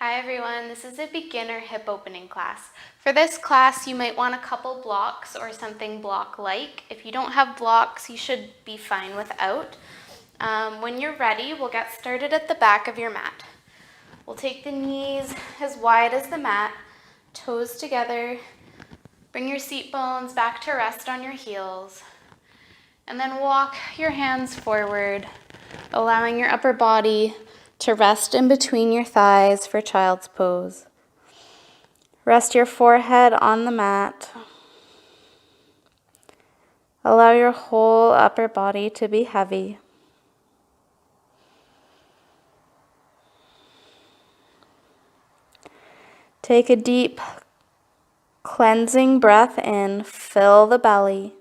Hi everyone, this is a beginner hip opening class. For this class, you might want a couple blocks or something block-like. If you don't have blocks, you should be fine without. When you're ready, we'll get started at the back of your mat. We'll take the knees as wide as the mat, toes together. Bring your seat bones back to rest on your heels. And then walk your hands forward, allowing your upper body to rest in between your thighs for child's pose. Rest your forehead on the mat. Allow your whole upper body to be heavy. Take a deep, cleansing breath in. Fill the belly.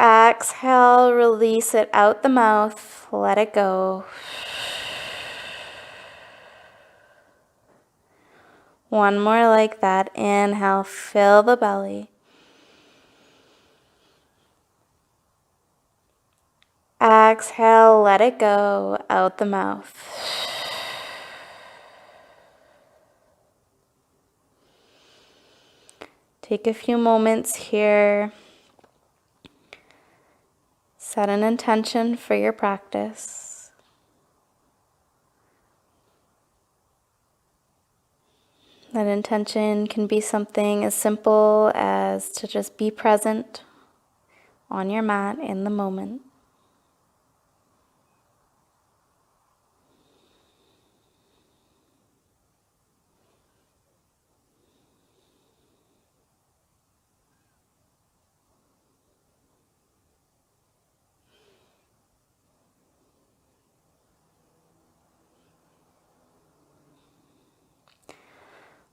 Exhale, release it out the mouth. Let it go. One more like that. Inhale, fill the belly. Exhale, let it go out the mouth. Take a few moments here. Set an intention for your practice. That intention can be something as simple as to just be present on your mat in the moment.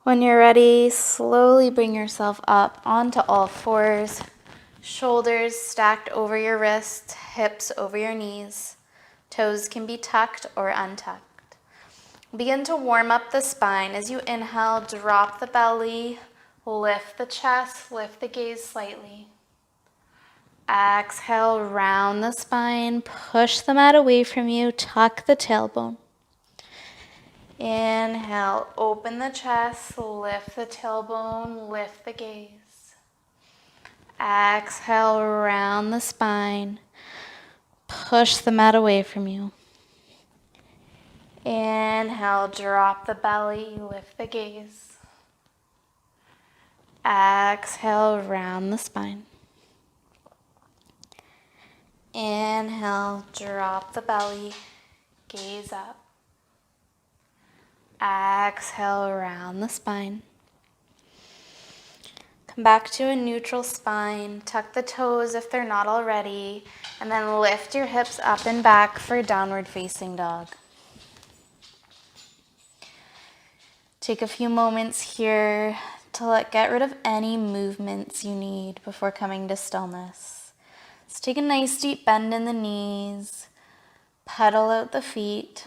When you're ready, slowly bring yourself up onto all fours, shoulders stacked over your wrists, hips over your knees. Toes can be tucked or untucked. Begin to warm up the spine. As you inhale, drop the belly, lift the chest, lift the gaze slightly. Exhale, round the spine, push the mat away from you, tuck the tailbone. Inhale, open the chest, lift the tailbone, lift the gaze. Exhale, round the spine, push the mat away from you. Inhale, drop the belly, lift the gaze. Exhale, round the spine. Inhale, drop the belly, gaze up. Exhale, round the spine. Come back to a neutral spine. Tuck the toes if they're not already. And then lift your hips up and back for downward facing dog. Take a few moments here to get rid of any movements you need before coming to stillness. Let's take a nice deep bend in the knees. Pedal out the feet.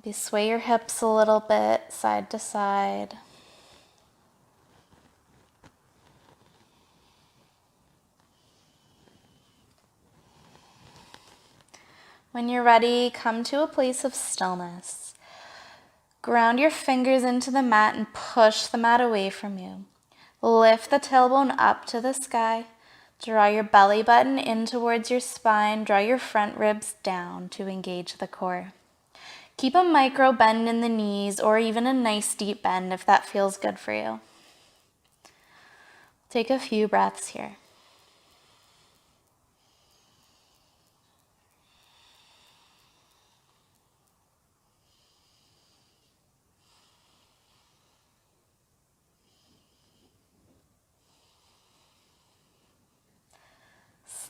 Maybe sway your hips a little bit, side to side. When you're ready, come to a place of stillness. Ground your fingers into the mat and push the mat away from you. Lift the tailbone up to the sky. Draw your belly button in towards your spine. Draw your front ribs down to engage the core. Keep a micro bend in the knees or even a nice deep bend if that feels good for you. Take a few breaths here.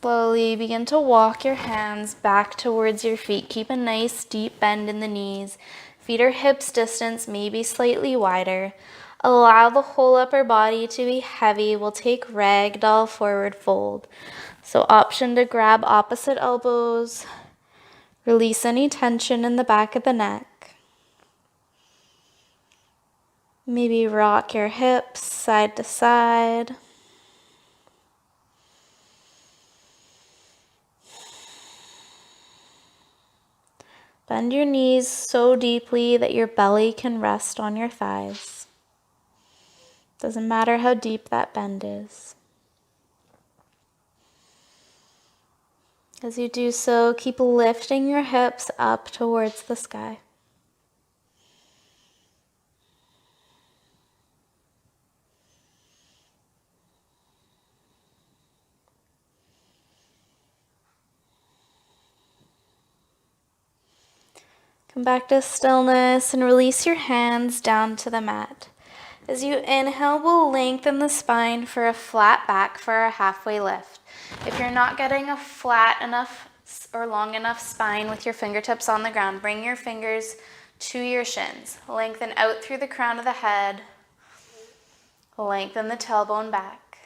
Slowly begin to walk your hands back towards your feet. Keep a nice deep bend in the knees. Feet are hips distance, maybe slightly wider. Allow the whole upper body to be heavy. We'll take ragdoll forward fold. So option to grab opposite elbows. Release any tension in the back of the neck. Maybe rock your hips side to side. Bend your knees so deeply that your belly can rest on your thighs. Doesn't matter how deep that bend is. As you do so, keep lifting your hips up towards the sky. Come back to stillness and release your hands down to the mat. As you inhale, we'll lengthen the spine for a flat back for a halfway lift. If you're not getting a flat enough or long enough spine with your fingertips on the ground, bring your fingers to your shins. Lengthen out through the crown of the head. Lengthen the tailbone back.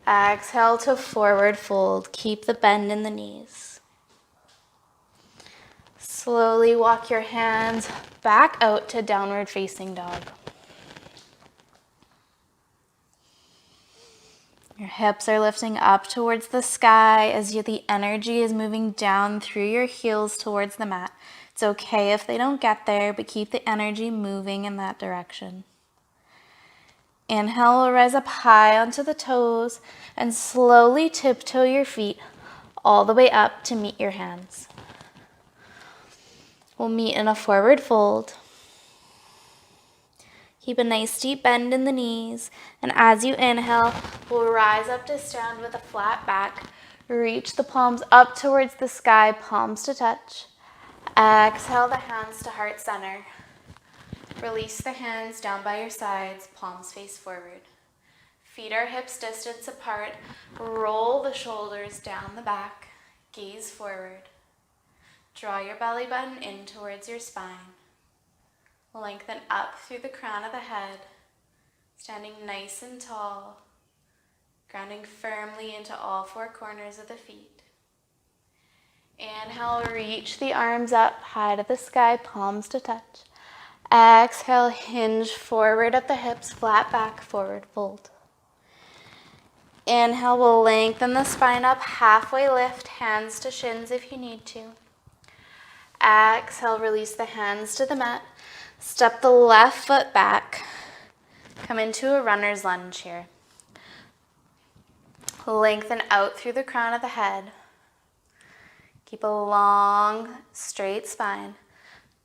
Exhale to forward fold. Keep the bend in the knees. Slowly walk your hands back out to downward facing dog. Your hips are lifting up towards the sky as the energy is moving down through your heels towards the mat. It's okay if they don't get there, but keep the energy moving in that direction. Inhale, rise up high onto the toes and slowly tiptoe your feet all the way up to meet your hands. We'll meet in a forward fold. Keep a nice deep bend in the knees, and as you inhale, we'll rise up to stand with a flat back. Reach the palms up towards the sky, palms to touch. Exhale the hands to heart center. Release the hands down by your sides, palms face forward. Feet are hips distance apart. Roll the shoulders down the back, gaze forward. Draw your belly button in towards your spine. Lengthen up through the crown of the head, standing nice and tall, grounding firmly into all four corners of the feet. Inhale, reach the arms up high to the sky, palms to touch. Exhale, hinge forward at the hips, flat back, forward fold. Inhale, we'll lengthen the spine up, halfway lift, hands to shins if you need to. Exhale, release the hands to the mat. Step the left foot back. Come into a runner's lunge here. Lengthen out through the crown of the head. Keep a long, straight spine.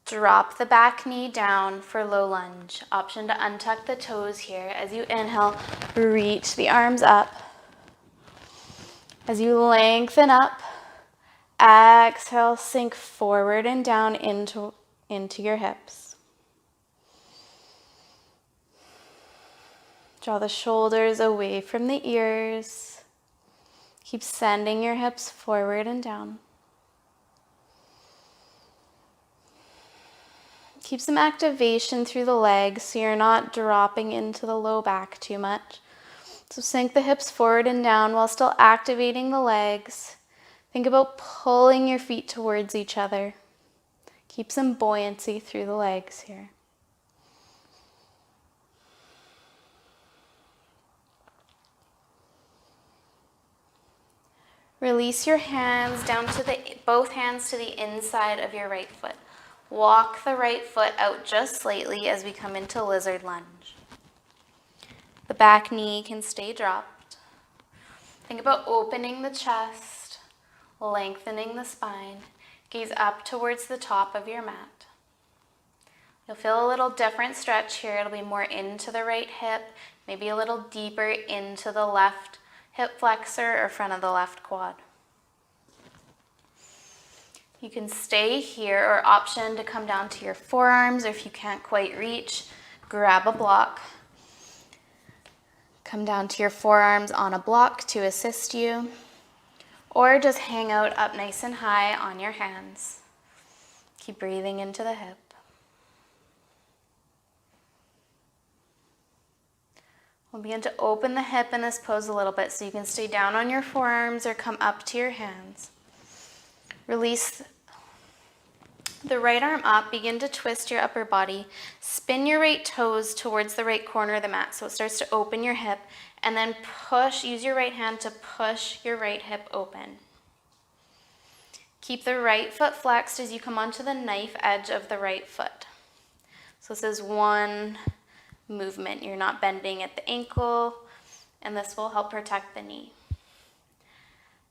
Drop the back knee down for low lunge. Option to untuck the toes here. As you inhale, reach the arms up. As you lengthen up, exhale, sink forward and down into your hips. Draw the shoulders away from the ears. Keep sending your hips forward and down. Keep some activation through the legs so you're not dropping into the low back too much. So sink the hips forward and down while still activating the legs. Think about pulling your feet towards each other. Keep some buoyancy through the legs here. Release your hands down to both hands to the inside of your right foot. Walk the right foot out just slightly as we come into lizard lunge. The back knee can stay dropped. Think about opening the chest, lengthening the spine. Gaze up towards the top of your mat. You'll feel a little different stretch here. It'll be more into the right hip, maybe a little deeper into the left hip flexor or front of the left quad. You can stay here or option to come down to your forearms, or if you can't quite reach, grab a block. Come down to your forearms on a block to assist you, or just hang out up nice and high on your hands. Keep breathing into the hip. We'll begin to open the hip in this pose a little bit so you can stay down on your forearms or come up to your hands. Release the right arm up, begin to twist your upper body. Spin your right toes towards the right corner of the mat so it starts to open your hip, and then use your right hand to push your right hip open. Keep the right foot flexed as you come onto the knife edge of the right foot. So this is one movement. You're not bending at the ankle, and this will help protect the knee.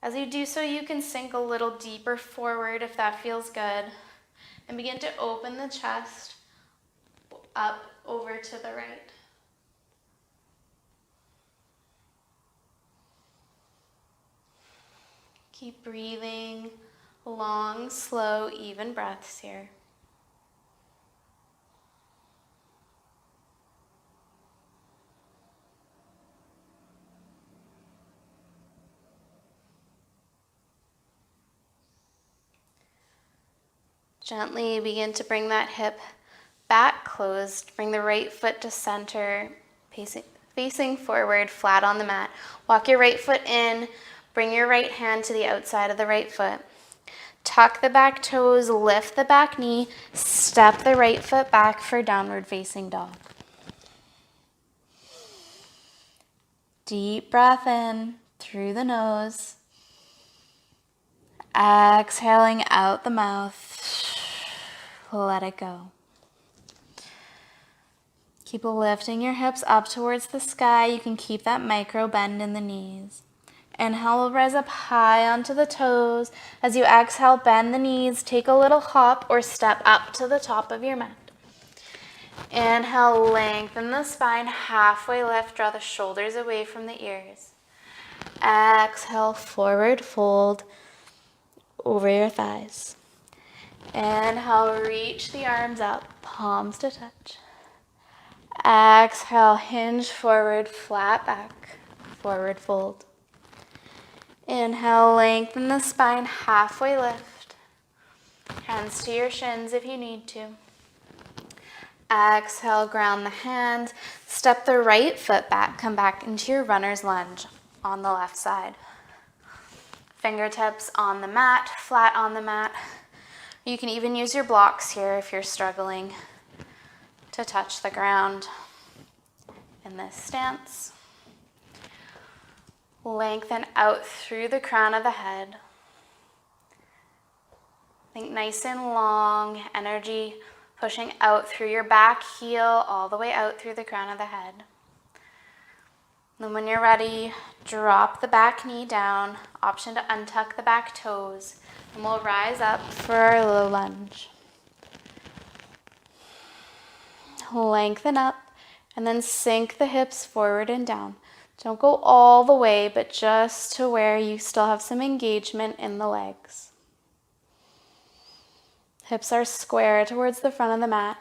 As you do so, you can sink a little deeper forward if that feels good, and begin to open the chest up over to the right. Keep breathing long, slow, even breaths here. Gently begin to bring that hip back closed. Bring the right foot to center, facing forward, flat on the mat. Walk your right foot in. Bring your right hand to the outside of the right foot. Tuck the back toes, lift the back knee, step the right foot back for downward facing dog. Deep breath in through the nose. Exhaling out the mouth. Let it go. Keep lifting your hips up towards the sky. You can keep that micro bend in the knees. Inhale, rise up high onto the toes. As you exhale, bend the knees. Take a little hop or step up to the top of your mat. Inhale, lengthen the spine, halfway lift. Draw the shoulders away from the ears. Exhale, forward fold over your thighs. Inhale, reach the arms up, palms to touch. Exhale, hinge forward, flat back, forward fold. Inhale, lengthen the spine, halfway lift. Hands to your shins if you need to. Exhale, ground the hands. Step the right foot back, come back into your runner's lunge on the left side. Fingertips on the mat, flat on the mat. You can even use your blocks here if you're struggling to touch the ground in this stance. Lengthen out through the crown of the head. Think nice and long, energy pushing out through your back heel, all the way out through the crown of the head. Then when you're ready, drop the back knee down, option to untuck the back toes, and we'll rise up for our low lunge. Lengthen up, and then sink the hips forward and down. Don't go all the way, but just to where you still have some engagement in the legs. Hips are square towards the front of the mat.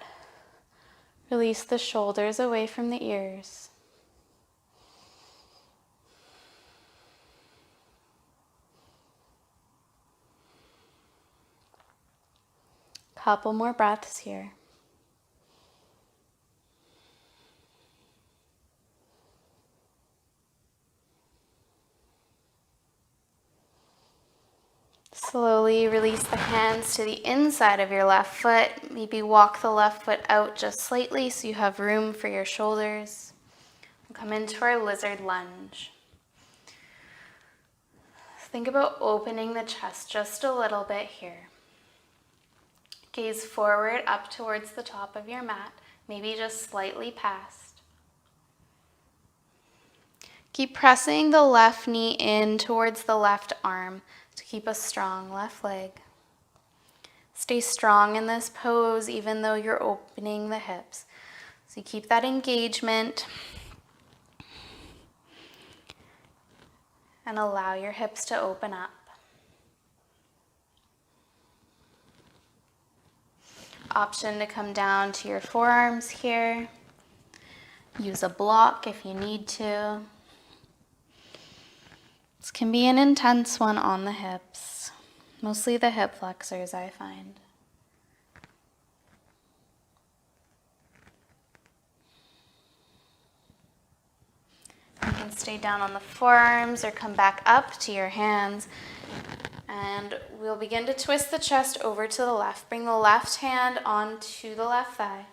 Release the shoulders away from the ears. Couple more breaths here. Slowly release the hands to the inside of your left foot. Maybe walk the left foot out just slightly so you have room for your shoulders. We'll come into our lizard lunge. Think about opening the chest just a little bit here. Gaze forward up towards the top of your mat, maybe just slightly past. Keep pressing the left knee in towards the left arm to keep a strong left leg. Stay strong in this pose even though you're opening the hips. So you keep that engagement and allow your hips to open up. Option to come down to your forearms here. Use a block if you need to. This can be an intense one on the hips. Mostly the hip flexors, I find. You can stay down on the forearms or come back up to your hands. And we'll begin to twist the chest over to the left. Bring the left hand onto the left thigh.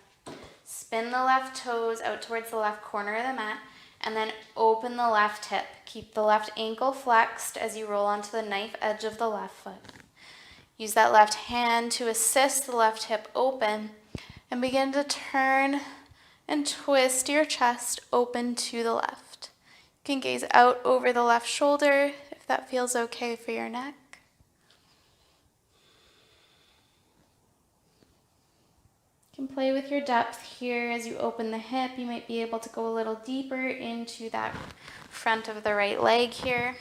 Spin the left toes out towards the left corner of the mat. And then open the left hip. Keep the left ankle flexed as you roll onto the knife edge of the left foot. Use that left hand to assist the left hip open and begin to turn and twist your chest open to the left. You can gaze out over the left shoulder if that feels okay for your neck. You can play with your depth here as you open the hip. You might be able to go a little deeper into that front of the right leg here,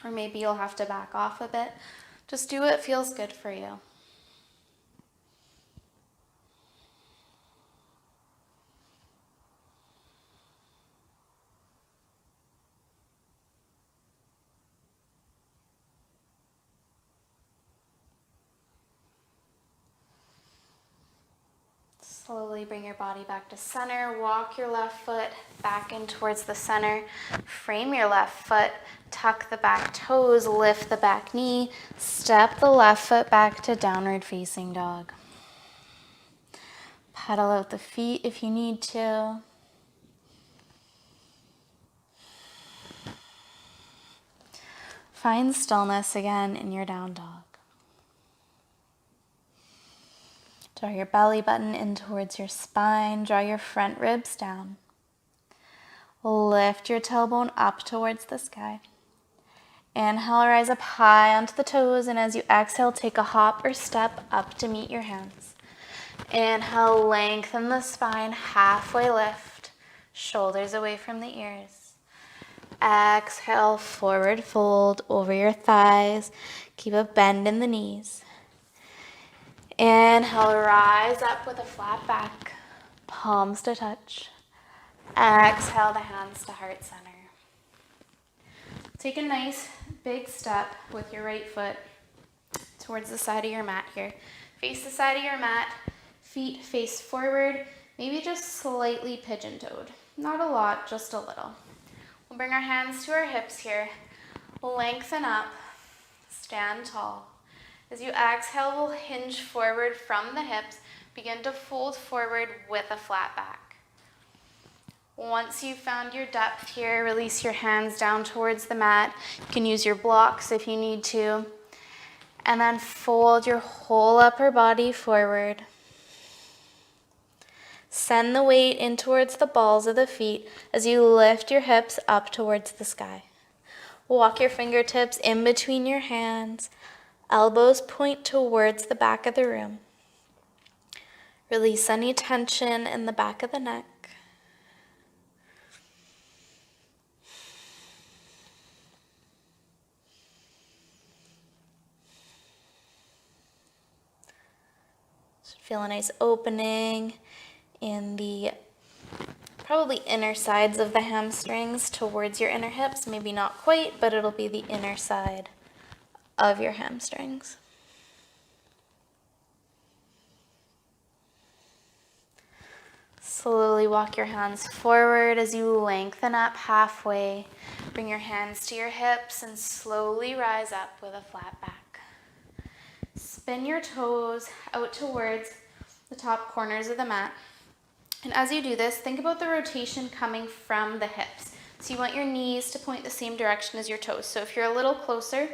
or maybe you'll have to back off a bit. Just do what feels good for you. Slowly bring your body back to center. Walk your left foot back in towards the center. Frame your left foot. Tuck the back toes. Lift the back knee. Step the left foot back to downward facing dog. Pedal out the feet if you need to. Find stillness again in your down dog. Draw your belly button in towards your spine. Draw your front ribs down. Lift your tailbone up towards the sky. Inhale, rise up high onto the toes, and as you exhale, take a hop or step up to meet your hands. Inhale, lengthen the spine, halfway lift, shoulders away from the ears. Exhale, forward fold over your thighs. Keep a bend in the knees. Inhale, rise up with a flat back, palms to touch. Exhale, the hands to heart center. Take a nice big step with your right foot towards the side of your mat here. Face the side of your mat, feet face forward, maybe just slightly pigeon-toed. Not a lot, just a little. We'll bring our hands to our hips here. Lengthen up, stand tall. As you exhale, we'll hinge forward from the hips. Begin to fold forward with a flat back. Once you've found your depth here, release your hands down towards the mat. You can use your blocks if you need to. And then fold your whole upper body forward. Send the weight in towards the balls of the feet as you lift your hips up towards the sky. Walk your fingertips in between your hands. Elbows point towards the back of the room. Release any tension in the back of the neck. Should feel a nice opening in the probably inner sides of the hamstrings towards your inner hips. Maybe not quite, but it'll be the inner side of your hamstrings. Slowly walk your hands forward as you lengthen up halfway. Bring your hands to your hips and slowly rise up with a flat back. Spin your toes out towards the top corners of the mat. And as you do this, think about the rotation coming from the hips. So you want your knees to point the same direction as your toes. So if you're a little closer,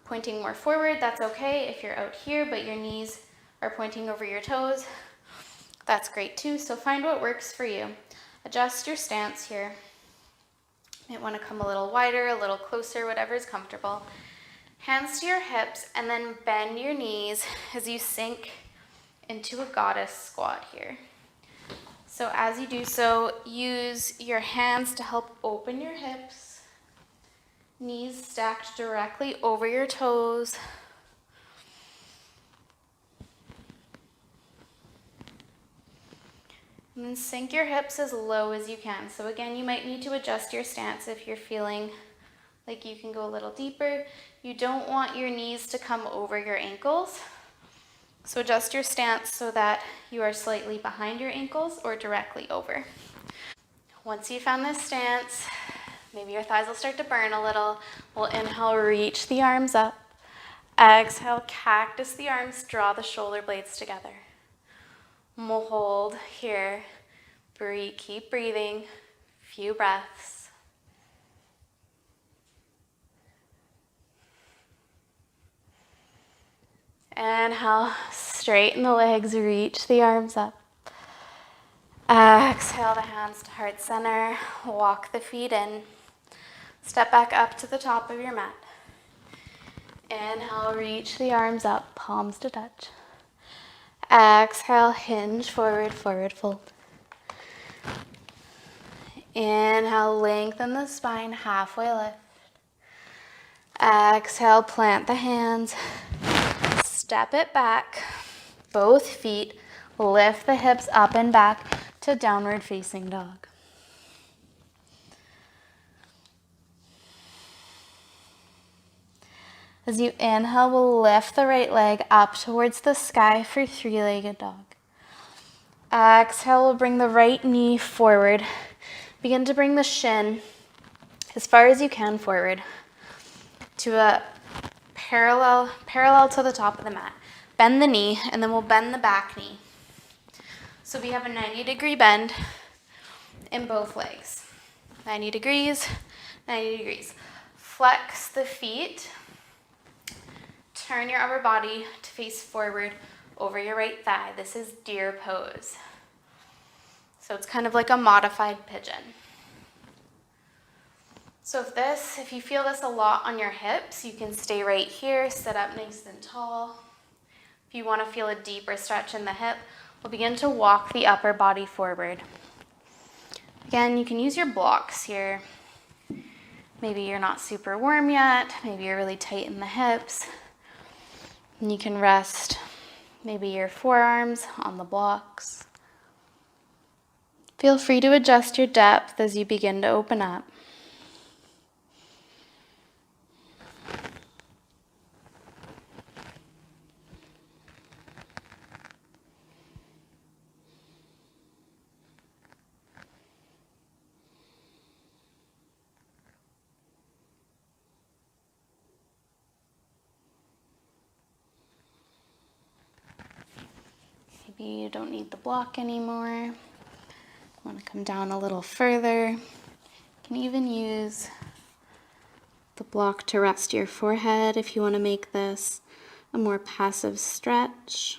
pointing more forward, that's okay. If you're out here, but your knees are pointing over your toes, that's great too. So find what works for you. Adjust your stance here. You might want to come a little wider, a little closer, whatever is comfortable. Hands to your hips, and then bend your knees as you sink into a goddess squat here. So as you do so, use your hands to help open your hips. Knees stacked directly over your toes. And then sink your hips as low as you can. So again, you might need to adjust your stance if you're feeling like you can go a little deeper. You don't want your knees to come over your ankles. So adjust your stance so that you are slightly behind your ankles or directly over. Once you found this stance, maybe your thighs will start to burn a little. We'll inhale, reach the arms up. Exhale, cactus the arms, draw the shoulder blades together. We'll hold here. Breathe, keep breathing. Few breaths. Inhale, straighten the legs, reach the arms up. Exhale the hands to heart center, walk the feet in. Step back up to the top of your mat. Inhale, reach the arms up, palms to touch. Exhale, hinge forward, forward fold. Inhale, lengthen the spine, halfway lift. Exhale, plant the hands. Step it back. Both feet, lift the hips up and back to downward facing dog. As you inhale, we'll lift the right leg up towards the sky for three-legged dog. Exhale, we'll bring the right knee forward. Begin to bring the shin as far as you can forward to a parallel to the top of the mat. Bend the knee, and then we'll bend the back knee. So we have a 90-degree bend in both legs. 90 degrees, 90 degrees. Flex the feet. Turn your upper body to face forward over your right thigh. This is deer pose. So it's kind of like a modified pigeon. So if you feel this a lot on your hips, you can stay right here, sit up nice and tall. If you want to feel a deeper stretch in the hip, we'll begin to walk the upper body forward. Again, you can use your blocks here. Maybe you're not super warm yet, maybe you're really tight in the hips. And you can rest maybe your forearms on the blocks. Feel free to adjust your depth as you begin to open up. Maybe you don't need the block anymore. You want to come down a little further. You can even use the block to rest your forehead if you want to make this a more passive stretch.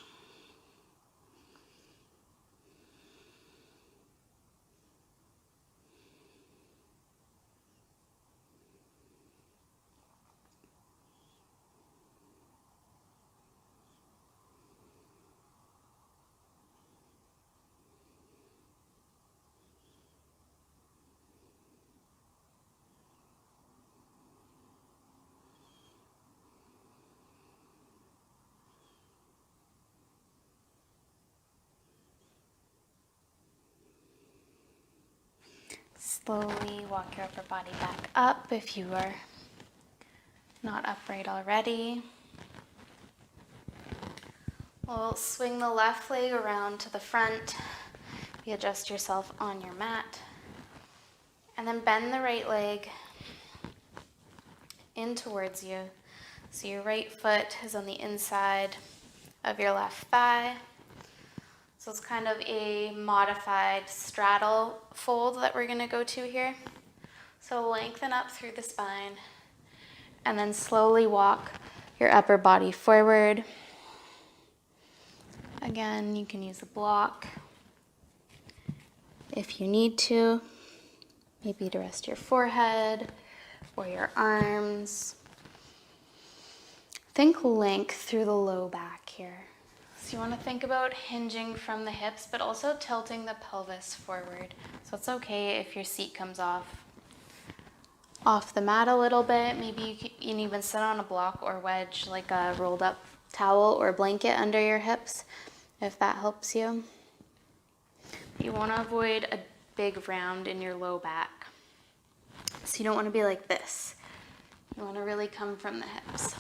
Slowly walk your upper body back up if you are not upright already. We'll swing the left leg around to the front. Readjust yourself on your mat. And then bend the right leg in towards you. So your right foot is on the inside of your left thigh. So it's kind of a modified straddle fold that we're going to go to here. So lengthen up through the spine and then slowly walk your upper body forward. Again, you can use a block if you need to, maybe to rest your forehead or your arms. Think length through the low back here. So you want to think about hinging from the hips, but also tilting the pelvis forward. So it's okay if your seat comes off the mat a little bit. Maybe you can even sit on a block or wedge like a rolled up towel or blanket under your hips, if that helps you. You want to avoid a big round in your low back. So you don't want to be like this. You want to really come from the hips.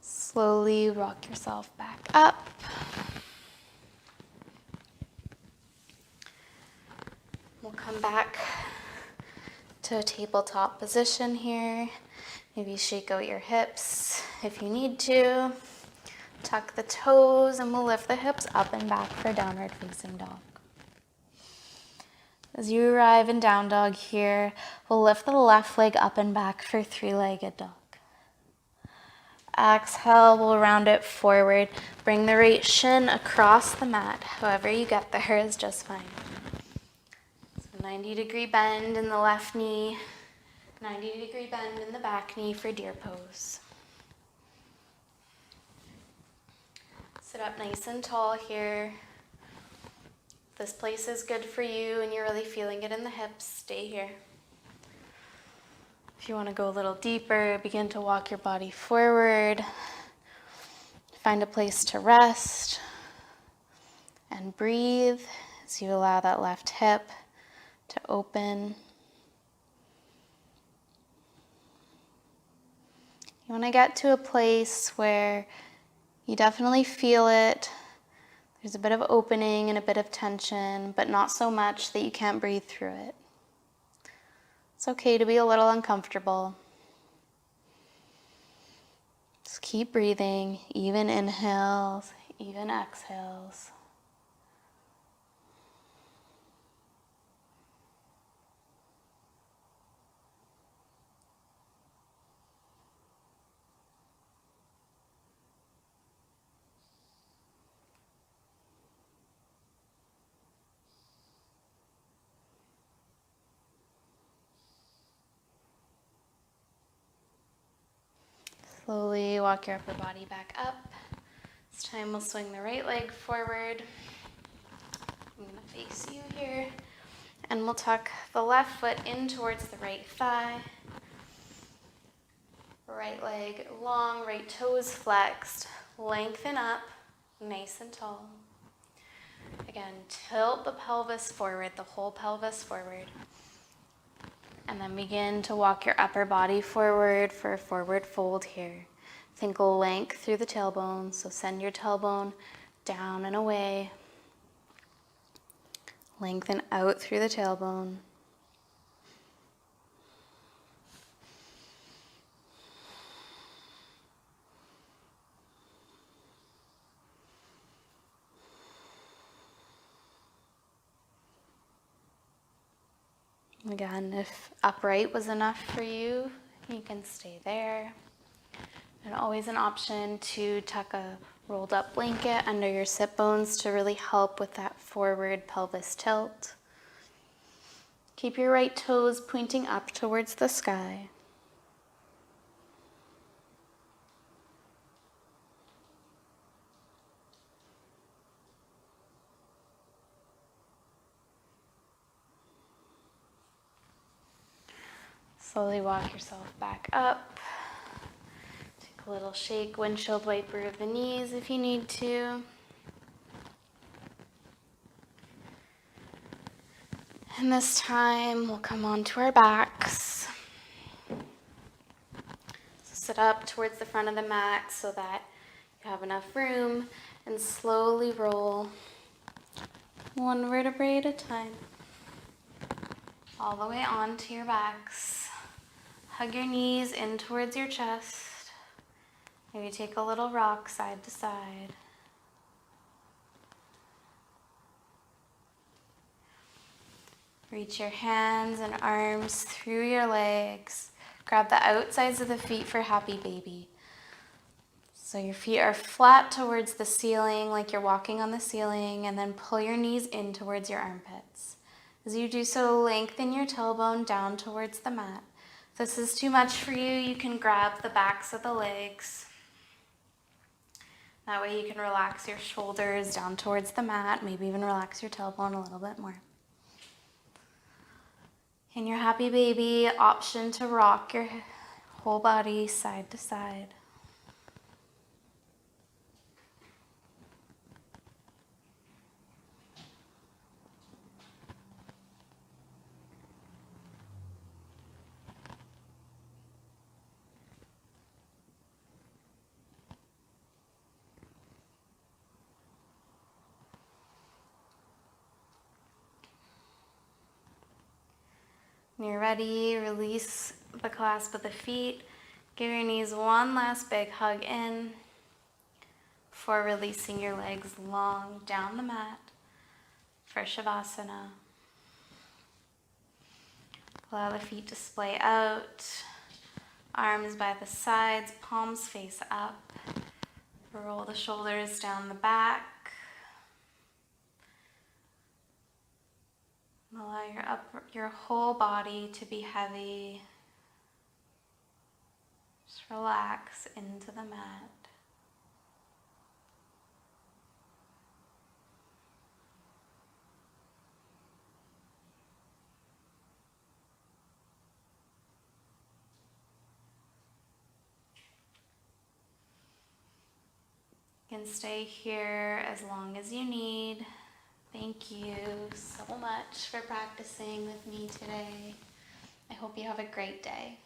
Slowly rock yourself back up. We'll come back to a tabletop position here. Maybe shake out your hips if you need to. Tuck the toes and we'll lift the hips up and back for downward facing dog. As you arrive in down dog here, we'll lift the left leg up and back for three-legged dog. Exhale, we'll round it forward. Bring the right shin across the mat. However you get there is just fine. So 90-degree bend in the left knee, 90-degree bend in the back knee for deer pose. Sit up nice and tall here. If this place is good for you and you're really feeling it in the hips, stay here. If you want to go a little deeper, begin to walk your body forward. Find a place to rest and breathe as you allow that left hip to open. You want to get to a place where you definitely feel it. There's a bit of opening and a bit of tension, but not so much that you can't breathe through it. It's okay to be a little uncomfortable. Just keep breathing, even inhales, even exhales. Slowly walk your upper body back up. This time we'll swing the right leg forward. I'm going to face you here. And we'll tuck the left foot in towards the right thigh. Right leg long, right toes flexed. Lengthen up, nice and tall. Again, tilt the pelvis forward, the whole pelvis forward. And then begin to walk your upper body forward for a forward fold here. Think length through the tailbone, so send your tailbone down and away. Lengthen out through the tailbone. Again, if upright was enough for you, you can stay there. And always an option to tuck a rolled up blanket under your sit bones to really help with that forward pelvis tilt. Keep your right toes pointing up towards the sky. Slowly walk yourself back up. Take a little shake, windshield wiper of the knees if you need to. And this time we'll come onto our backs. So sit up towards the front of the mat so that you have enough room, and slowly roll one vertebrae at a time all the way onto your backs. Hug your knees in towards your chest. Maybe take a little rock side to side. Reach your hands and arms through your legs. Grab the outsides of the feet for happy baby. So your feet are flat towards the ceiling, like you're walking on the ceiling, and then pull your knees in towards your armpits. As you do so, lengthen your tailbone down towards the mat. If this is too much for you, you can grab the backs of the legs. That way you can relax your shoulders down towards the mat, maybe even relax your tailbone a little bit more. In your happy baby, option to rock your whole body side to side. When you're ready, release the clasp of the feet. Give your knees one last big hug in before releasing your legs long down the mat for Shavasana. Allow the feet to splay out, arms by the sides, palms face up. Roll the shoulders down the back. Allow your whole body to be heavy. Just relax into the mat. You can stay here as long as you need. Thank you so much for practicing with me today. I hope you have a great day.